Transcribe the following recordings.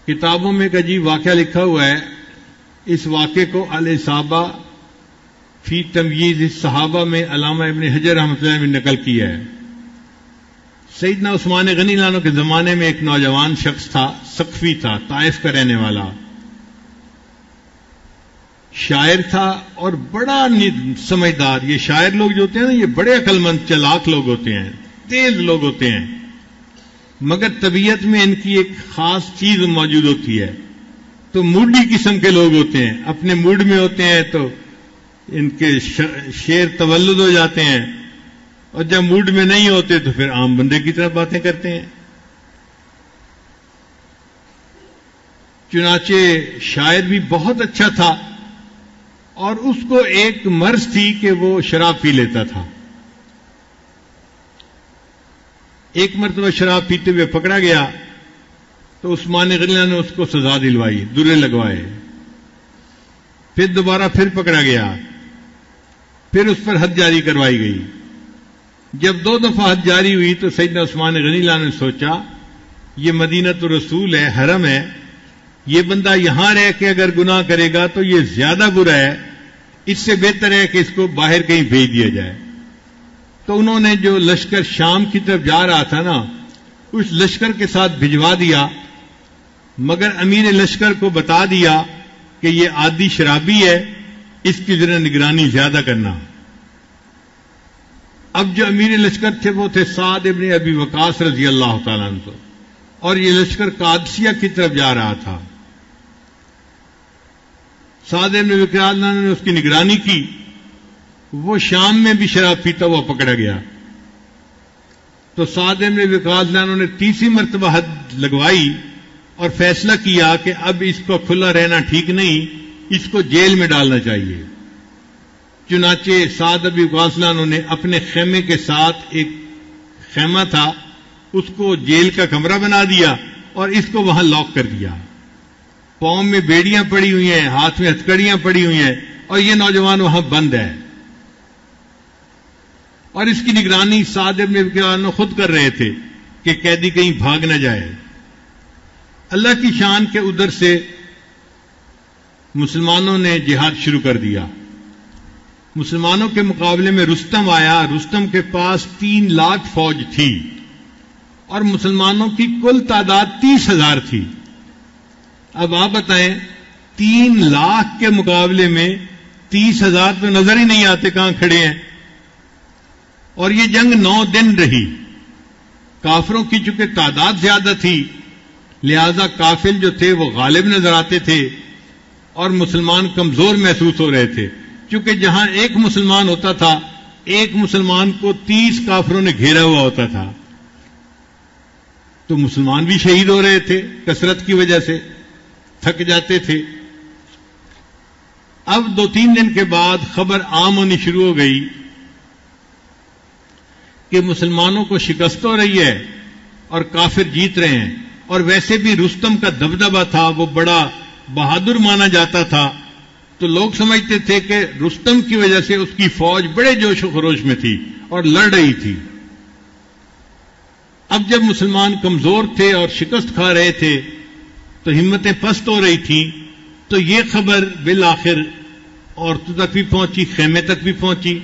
کتابوں میں ایک عجیب واقعہ لکھا ہوا ہے. اس واقعے کو الاصابہ فی تمییز الصحابہ میں علامہ ابن حجر رحمۃ اللہ نے نقل کیا ہے. سیدنا عثمان غنی اللہ عنہ کے زمانے میں ایک نوجوان شخص تھا، ثقفی تھا، طائف کا رہنے والا، شاعر تھا اور بڑا سمجھدار. یہ شاعر لوگ جو ہوتے ہیں نا، یہ بڑے عقل مند چلاک لوگ ہوتے ہیں، تیز لوگ ہوتے ہیں، مگر طبیعت میں ان کی ایک خاص چیز موجود ہوتی ہے. تو موڈی قسم کے لوگ ہوتے ہیں، اپنے موڈ میں ہوتے ہیں تو ان کے شعر تولد ہو جاتے ہیں، اور جب موڈ میں نہیں ہوتے تو پھر عام بندے کی طرح باتیں کرتے ہیں. چنانچہ شاعر بھی بہت اچھا تھا، اور اس کو ایک مرض تھی کہ وہ شراب پی لیتا تھا. ایک مرتبہ شراب پیتے ہوئے پکڑا گیا تو عثمان غنی نے اس کو سزا دلوائی، درے لگوائے. پھر دوبارہ پھر پکڑا گیا، پھر اس پر حد جاری کروائی گئی. جب 2 دفعہ حد جاری ہوئی تو سیدنا عثمان غنی اللہ نے سوچا یہ مدینۃ الرسول ہے، حرم ہے، یہ بندہ یہاں رہ کے اگر گناہ کرے گا تو یہ زیادہ برا ہے، اس سے بہتر ہے کہ اس کو باہر کہیں بھیج دیا جائے. تو انہوں نے جو لشکر شام کی طرف جا رہا تھا نا، اس لشکر کے ساتھ بھجوا دیا، مگر امیر لشکر کو بتا دیا کہ یہ عادی شرابی ہے، اس کی ذرا نگرانی زیادہ کرنا. اب جو امیر لشکر تھے وہ تھے سعد ابن ابی وقاص رضی اللہ تعالیٰ عنہ، اور یہ لشکر قادسیہ کی طرف جا رہا تھا. سعد ابن ابی وقاص نے اس کی نگرانی کی. وہ شام میں بھی شراب پیتا ہوا پکڑا گیا تو سعد ابن ابی وقاص نے تیسری مرتبہ حد لگوائی اور فیصلہ کیا کہ اب اس کو کھلا رہنا ٹھیک نہیں، اس کو جیل میں ڈالنا چاہیے. چنانچہ سعد ابن ابی وقاص نے اپنے خیمے کے ساتھ ایک خیمہ تھا، اس کو جیل کا کمرہ بنا دیا اور اس کو وہاں لاک کر دیا. پاؤں میں بیڑیاں پڑی ہوئی ہیں، ہاتھ میں ہتھکڑیاں پڑی ہوئی ہیں، اور یہ نوجوان وہاں بند ہے. اور اس کی نگرانی سعد ابن ابی وقاص خود کر رہے تھے کہ قیدی کہیں بھاگ نہ جائے. اللہ کی شان کے ادھر سے مسلمانوں نے جہاد شروع کر دیا. مسلمانوں کے مقابلے میں رستم آیا. رستم کے پاس 3 لاکھ فوج تھی اور مسلمانوں کی کل تعداد 30,000 تھی. اب آپ بتائیں 3 لاکھ کے مقابلے میں 30,000 تو نظر ہی نہیں آتے کہاں کھڑے ہیں. اور یہ جنگ 9 دن رہی. کافروں کی چونکہ تعداد زیادہ تھی لہذا کافر جو تھے وہ غالب نظر آتے تھے اور مسلمان کمزور محسوس ہو رہے تھے. چونکہ جہاں ایک مسلمان ہوتا تھا، ایک مسلمان کو 30 کافروں نے گھیرا ہوا ہوتا تھا، تو مسلمان بھی شہید ہو رہے تھے، کثرت کی وجہ سے تھک جاتے تھے. اب 2-3 دن کے بعد خبر عام ہونی شروع ہو گئی کہ مسلمانوں کو شکست ہو رہی ہے اور کافر جیت رہے ہیں. اور ویسے بھی رستم کا دبدبہ تھا، وہ بڑا بہادر مانا جاتا تھا، تو لوگ سمجھتے تھے کہ رستم کی وجہ سے اس کی فوج بڑے جوش و خروش میں تھی اور لڑ رہی تھی. اب جب مسلمان کمزور تھے اور شکست کھا رہے تھے تو ہمتیں پست ہو رہی تھیں. تو یہ خبر بالآخر عورتوں تک بھی پہنچی، خیمے تک بھی پہنچی.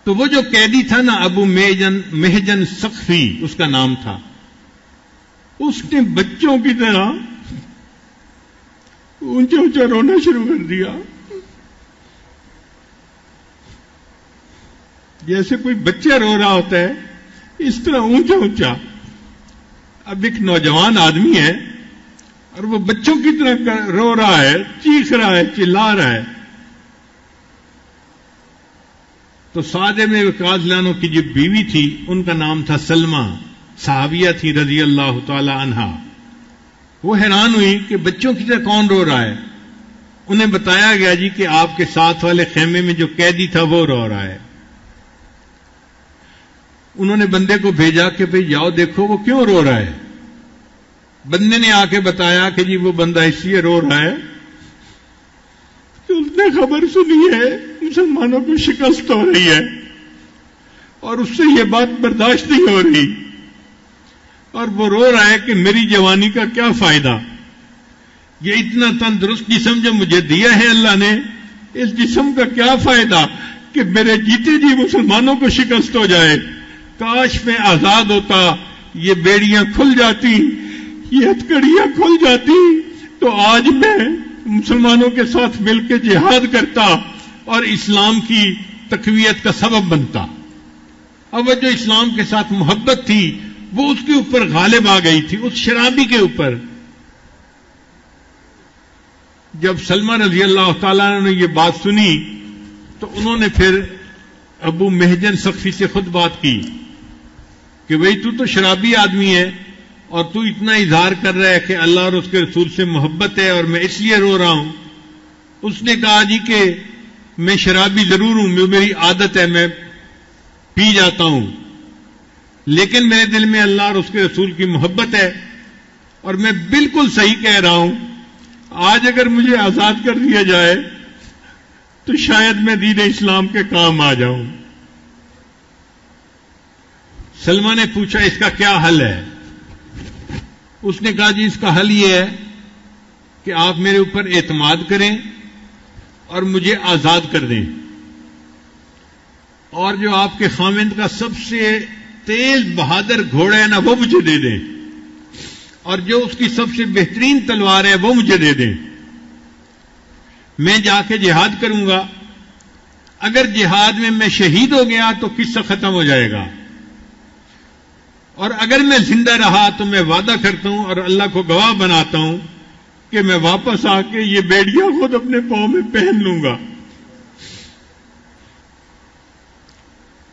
تو وہ جو قیدی تھا نا، ابو محجن ثقفی اس کا نام تھا، اس نے بچوں کی طرح اونچا اونچا رونا شروع کر دیا، جیسے کوئی بچہ رو رہا ہوتا ہے اس طرح اونچا اونچا. اب ایک نوجوان آدمی ہے اور وہ بچوں کی طرح رو رہا ہے، چیخ رہا ہے، چلا رہا ہے. تو سعد ابن ابی وقاص عنہ کی جو بیوی تھی ان کا نام تھا سلمہ، صحابیہ تھی رضی اللہ تعالی عنہا. وہ حیران ہوئی کہ بچوں کی طرح کون رو رہا ہے. انہیں بتایا گیا جی کہ آپ کے ساتھ والے خیمے میں جو قیدی تھا وہ رو رہا ہے. انہوں نے بندے کو بھیجا کہ بھئی جاؤ دیکھو وہ کیوں رو رہا ہے. بندے نے آ کے بتایا کہ جی وہ بندہ اس لیے رو رہا ہے کہ اس نے خبر سنی ہے مسلمانوں کو شکست ہو رہی ہے اور اس سے یہ بات برداشت نہیں ہو رہی. اور وہ رو رہا ہے کہ میری جوانی کا کیا فائدہ، یہ اتنا تندرست جسم جو مجھے دیا ہے اللہ نے، اس جسم کا کیا فائدہ کہ میرے جیتے جی مسلمانوں کو شکست ہو جائے، کاش میں آزاد ہوتا، یہ بیڑیاں کھل جاتی، یہ ہتھکڑیاں کھل جاتی، تو آج میں مسلمانوں کے ساتھ مل کے جہاد کرتا اور اسلام کی تقویت کا سبب بنتا۔ اب وہ جو اسلام کے ساتھ محبت تھی وہ اس کے اوپر غالب آ گئی تھی، اس شرابی کے اوپر۔ جب سلمہ رضی اللہ تعالیٰ عنہ نے یہ بات سنی تو انہوں نے پھر ابو محجن سقفی سے خود بات کی کہ بھئی تو شرابی آدمی ہے اور تو اتنا اظہار کر رہا ہے کہ اللہ اور اس کے رسول سے محبت ہے اور میں اس لیے رو رہا ہوں۔ اس نے کہا جی کہ میں شرابی ضرور ہوں، میری عادت ہے، میں پی جاتا ہوں، لیکن میرے دل میں اللہ اور اس کے رسول کی محبت ہے اور میں بالکل صحیح کہہ رہا ہوں، آج اگر مجھے آزاد کر دیا جائے تو شاید میں دین اسلام کے کام آ جاؤں۔ سلمہ نے پوچھا اس کا کیا حل ہے؟ اس نے کہا جی اس کا حل یہ ہے کہ آپ میرے اوپر اعتماد کریں اور مجھے آزاد کر دیں، اور جو آپ کے خاوند کا سب سے تیز بہادر گھوڑا ہے نا وہ مجھے دے دیں، اور جو اس کی سب سے بہترین تلوار ہے وہ مجھے دے دیں، میں جا کے جہاد کروں گا۔ اگر جہاد میں شہید ہو گیا تو قصہ ختم ہو جائے گا، اور اگر میں زندہ رہا تو میں وعدہ کرتا ہوں اور اللہ کو گواہ بناتا ہوں کہ میں واپس آ کے یہ بیڑیاں خود اپنے پاؤں میں پہن لوں گا۔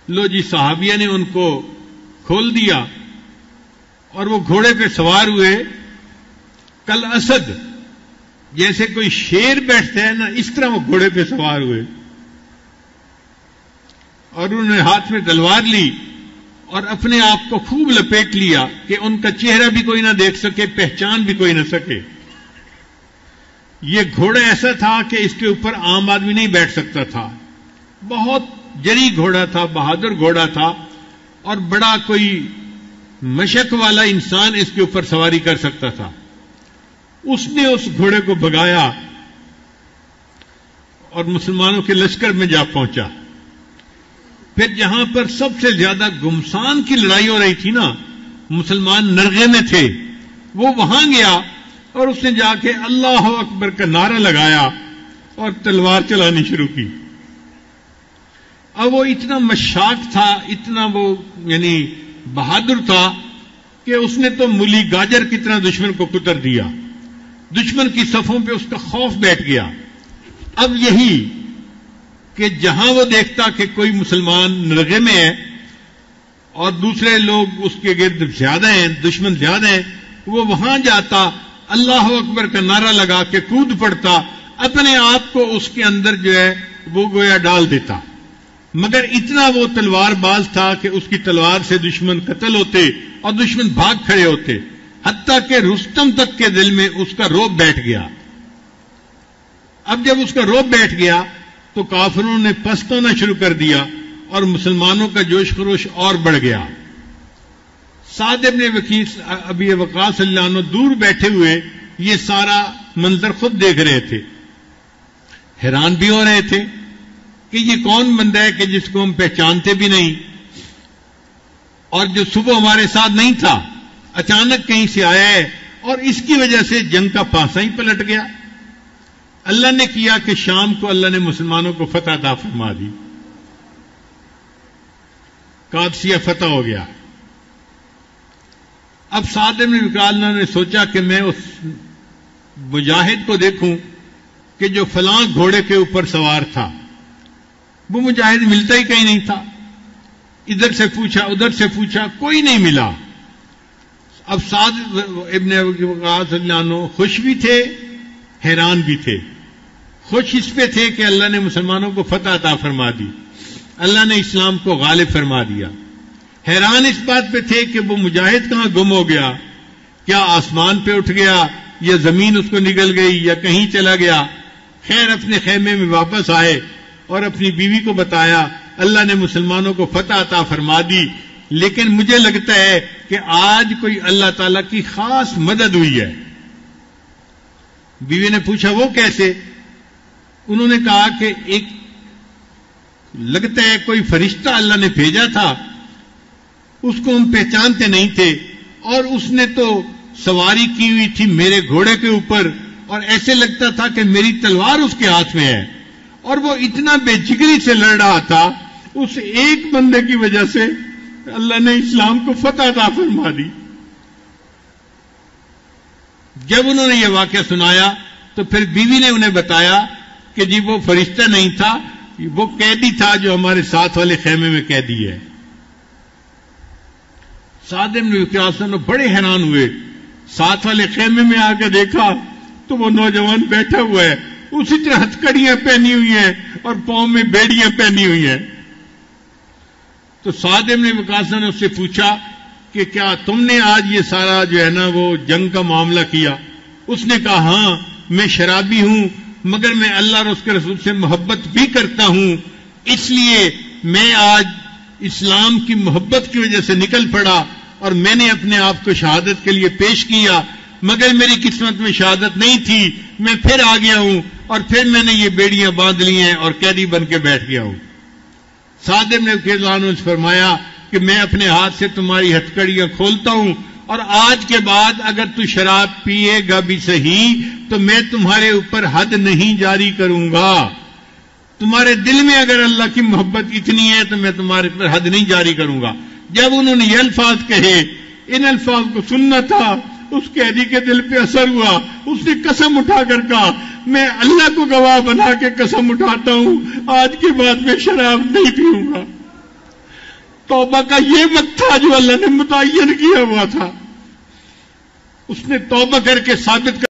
لو جی صحابیہ نے ان کو کھول دیا اور وہ گھوڑے پہ سوار ہوئے، کل اسد جیسے کوئی شیر بیٹھتا ہے نا اس طرح وہ گھوڑے پہ سوار ہوئے، اور انہوں نے ہاتھ میں تلوار لی اور اپنے آپ کو خوب لپیٹ لیا کہ ان کا چہرہ بھی کوئی نہ دیکھ سکے، پہچان بھی کوئی نہ سکے۔ یہ گھوڑا ایسا تھا کہ اس کے اوپر عام آدمی نہیں بیٹھ سکتا تھا، بہت جری گھوڑا تھا، بہادر گھوڑا تھا، اور بڑا کوئی مشق والا انسان اس کے اوپر سواری کر سکتا تھا۔ اس نے اس گھوڑے کو بھگایا اور مسلمانوں کے لشکر میں جا پہنچا۔ پھر جہاں پر سب سے زیادہ گمسان کی لڑائی ہو رہی تھی نا، مسلمان نرغے میں تھے، وہ وہاں گیا اور اس نے جا کے اللہ اکبر کا نعرہ لگایا اور تلوار چلانی شروع کی۔ اب وہ اتنا مشاق تھا، اتنا وہ یعنی بہادر تھا کہ اس نے تو مولی گاجر کی طرح دشمن کو کتر دیا، دشمن کی صفوں پہ اس کا خوف بیٹھ گیا۔ اب یہی کہ جہاں وہ دیکھتا کہ کوئی مسلمان نرغے میں ہے اور دوسرے لوگ اس کے گرد زیادہ ہیں، دشمن زیادہ ہیں، وہ وہاں جاتا، اللہ اکبر کا نعرہ لگا کے کود پڑتا، اپنے آپ کو اس کے اندر جو ہے وہ گویا ڈال دیتا۔ مگر اتنا وہ تلوار باز تھا کہ اس کی تلوار سے دشمن قتل ہوتے اور دشمن بھاگ کھڑے ہوتے، حتیٰ کہ رستم تک کے دل میں اس کا رعب بیٹھ گیا۔ اب جب اس کا رعب بیٹھ گیا تو کافروں نے پست ہونا شروع کر دیا اور مسلمانوں کا جوش خروش اور بڑھ گیا۔ سعد ابن ابی وقاص اللہ عنہ دور بیٹھے ہوئے یہ سارا منظر خود دیکھ رہے تھے، حیران بھی ہو رہے تھے کہ یہ کون بندہ ہے کہ جس کو ہم پہچانتے بھی نہیں، اور جو صبح ہمارے ساتھ نہیں تھا اچانک کہیں سے آیا ہے، اور اس کی وجہ سے جنگ کا پاسا ہی پلٹ گیا۔ اللہ نے کیا کہ شام کو اللہ نے مسلمانوں کو فتح عطا فرما دی، قادسیہ فتح ہو گیا۔ اب سعد بن وقاص نے سوچا کہ میں اس مجاہد کو دیکھوں کہ جو فلاں گھوڑے کے اوپر سوار تھا، وہ مجاہد ملتا ہی کہیں نہیں تھا، ادھر سے پوچھا ادھر سے پوچھا، کوئی نہیں ملا۔ اب سعد ابن وقاص اللہ عنہ خوش بھی تھے حیران بھی تھے۔ خوش اس پہ تھے کہ اللہ نے مسلمانوں کو فتح عطا فرما دی، اللہ نے اسلام کو غالب فرما دیا۔ حیران اس بات پہ تھے کہ وہ مجاہد کہاں گم ہو گیا، کیا آسمان پہ اٹھ گیا یا زمین اس کو نگل گئی یا کہیں چلا گیا۔ خیر اپنے خیمے میں واپس آئے اور اپنی بیوی کو بتایا اللہ نے مسلمانوں کو فتح عطا فرما دی، لیکن مجھے لگتا ہے کہ آج کوئی اللہ تعالیٰ کی خاص مدد ہوئی ہے۔ بیوی نے پوچھا وہ کیسے؟ انہوں نے کہا کہ ایک لگتا ہے کوئی فرشتہ اللہ نے بھیجا تھا، اس کو ہم پہچانتے نہیں تھے، اور اس نے تو سواری کی ہوئی تھی میرے گھوڑے کے اوپر، اور ایسے لگتا تھا کہ میری تلوار اس کے ہاتھ میں ہے، اور وہ اتنا بے جگری سے لڑ رہا تھا، اس ایک بندے کی وجہ سے اللہ نے اسلام کو فتح عطا فرما دی۔ جب انہوں نے یہ واقعہ سنایا تو پھر بیوی نے انہیں بتایا کہ جی وہ فرشتہ نہیں تھا، وہ قیدی تھا جو ہمارے ساتھ والے خیمے میں قیدی ہے۔ سعد بن وقاص بڑے حیران ہوئے، ساتھ والے خیمے میں آ کے دیکھا تو وہ نوجوان بیٹھا ہوا ہے، اسی طرح ہتھکڑیاں پہنی ہوئی ہیں اور پاؤں میں بیڑیاں پہنی ہوئی ہیں۔ تو سعد بن وقاص نے اس سے پوچھا کہ کیا تم نے آج یہ سارا جو ہے نا وہ جنگ کا معاملہ کیا؟ اس نے کہا ہاں، میں شرابی ہوں مگر میں اللہ اور اس کے رسول سے محبت بھی کرتا ہوں، اس لیے میں آج اسلام کی محبت کی وجہ سے نکل پڑا اور میں نے اپنے آپ کو شہادت کے لیے پیش کیا، مگر میری قسمت میں شہادت نہیں تھی، میں پھر آ گیا ہوں اور پھر میں نے یہ بیڑیاں باندھ لی ہیں اور قیدی بن کے بیٹھ گیا ہوں۔ سعد بن وقاص نے فرمایا کہ میں اپنے ہاتھ سے تمہاری ہتھکڑیاں کھولتا ہوں، اور آج کے بعد اگر تو شراب پیے گا بھی صحیح تو میں تمہارے اوپر حد نہیں جاری کروں گا، تمہارے دل میں اگر اللہ کی محبت اتنی ہے تو میں تمہارے اوپر حد نہیں جاری کروں گا۔ جب انہوں نے یہ الفاظ کہے، ان الفاظ کو سننا تھا، اس قیدی کے دل پہ اثر ہوا، اس نے قسم اٹھا کر کہا میں اللہ کو گواہ بنا کے قسم اٹھاتا ہوں آج کے بعد میں شراب نہیں پیوں گا۔ توبہ کا یہ وقت تھا جو اللہ نے متعین کیا ہوا تھا، اس نے توبہ کر کے ثابت کر